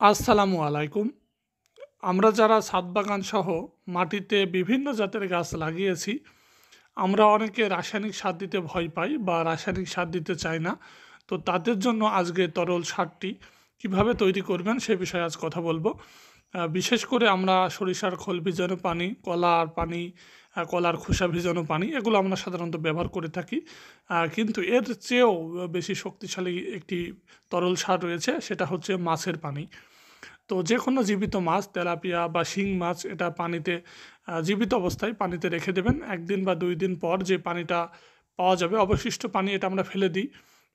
আসসালামু আলাইকুম। আমরা যারা ছাদ বাগান সহ মাটিতে বিভিন্ন জাতের গাছ লাগিয়েছি, আমরা অনেকে রাসায়নিক সার দিতে ভয় পাই বা রাসায়নিক সার দিতে চাই না। তো তাদের জন্য আজকে তরল সারটি কিভাবে তৈরি করবেন সে বিষয়ে আজ কথা বলবো। বিশেষ করে আমরা সরিষার খোল ভিজানো পানি, কলার পানি, কলার খোসা ভিজানো পানি এগুলো আমরা সাধারণত ব্যবহার করে থাকি। কিন্তু এর চেয়েও বেশি শক্তিশালী একটি তরল সার রয়েছে, সেটা হচ্ছে মাছের পানি। তো যে কোনো জীবিত মাছ, তেলাপিয়া বা শিং মাছ, এটা পানিতে জীবিত অবস্থায় পানিতে রেখে দেবেন। ১ দিন বা ২ দিন পর যে পানিটা পাওয়া যাবে, অবশিষ্ট পানি, এটা আমরা ফেলে দিই।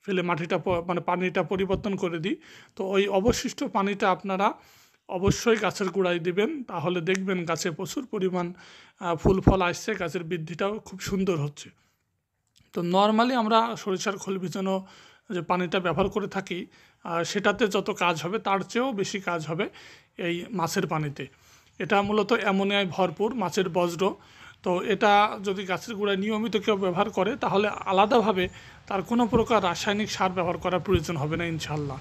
ফেলে মাটিটা মানে পানিটা পরিবর্তন করে দিই। তো ওই অবশিষ্ট পানিটা আপনারা অবশ্যই গাছের গোড়ায় দিবেন। তাহলে দেখবেন গাছে প্রচুর পরিমাণ ফুল ফল আসছে, গাছের বৃদ্ধিটাও খুব সুন্দর হচ্ছে। তো নর্মালি আমরা সরিষার খোল ভিজানো যে পানিটা ব্যবহার করে থাকি, সেটাতে যত কাজ হবে তার চেয়েও বেশি কাজ হবে এই মাছের পানিতে। এটা মূলত অ্যামোনিয়ায় ভরপুর মাছের বজ্র। তো এটা যদি গাছের গোড়ায় নিয়মিত কেউ ব্যবহার করে, তাহলে আলাদাভাবে তার কোনো প্রকার রাসায়নিক সার ব্যবহার করার প্রয়োজন হবে না ইনশাল্লাহ।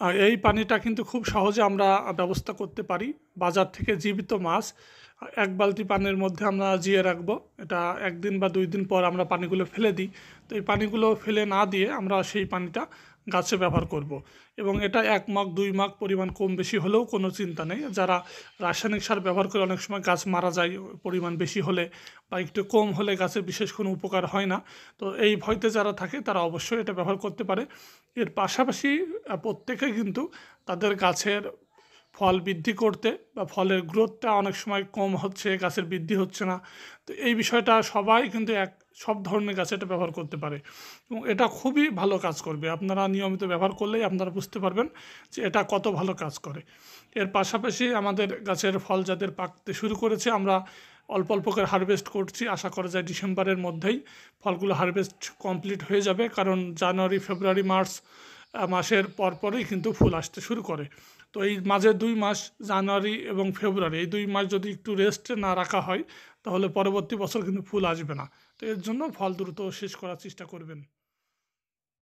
আর এই পানিটা কিন্তু খুব সহজে আমরা ব্যবস্থা করতে পারি। বাজার থেকে জীবিত মাছ ১ বালতি পানির মধ্যে আমরা জিয়ে রাখবো। এটা ১ দিন বা ২ দিন পর আমরা পানিগুলো ফেলে দিই। তো এই পানিগুলো ফেলে না দিয়ে আমরা সেই পানিটা গাছে ব্যবহার করব। এবং এটা ১ মগ ২ মগ পরিমাণ কম বেশি হলেও কোনো চিন্তা নেই। যারা রাসায়নিক সার ব্যবহার করে অনেক সময় গাছ মারা যায় পরিমাণ বেশি হলে, বা একটু কম হলে গাছের বিশেষ কোনো উপকার হয় না। তো এই ভয়তে যারা থাকে তারা অবশ্যই এটা ব্যবহার করতে পারে। এর পাশাপাশি প্রত্যেকে কিন্তু তাদের গাছের ফল বৃদ্ধি করতে, বা ফলের গ্রোথটা অনেক সময় কম হচ্ছে, গাছের বৃদ্ধি হচ্ছে না। তো এই বিষয়টা সবাই কিন্তু সব ধরনের গাছে এটা ব্যবহার করতে পারে, এবং এটা খুবই ভালো কাজ করবে। আপনারা নিয়মিত ব্যবহার করলেই আপনারা বুঝতে পারবেন যে এটা কত ভালো কাজ করে। এর পাশাপাশি আমাদের গাছের ফল যাদের পাকতে শুরু করেছে, আমরা অল্প অল্প করে হারভেস্ট করছি। আশা করা যায় ডিসেম্বরের মধ্যেই ফলগুলো হারভেস্ট কমপ্লিট হয়ে যাবে, কারণ জানুয়ারি, ফেব্রুয়ারি, মার্চ মাসের পরপরই কিন্তু ফুল আসতে শুরু করে। তো এই মাঝে ২ মাস, জানুয়ারি এবং ফেব্রুয়ারি, এই ২ মাস যদি একটু রেস্টে না রাখা হয়, তাহলে পরবর্তী বছর কিন্তু ফুল আসবে না। তো এর জন্য ফল দ্রুত শেষ করার চেষ্টা করবেন।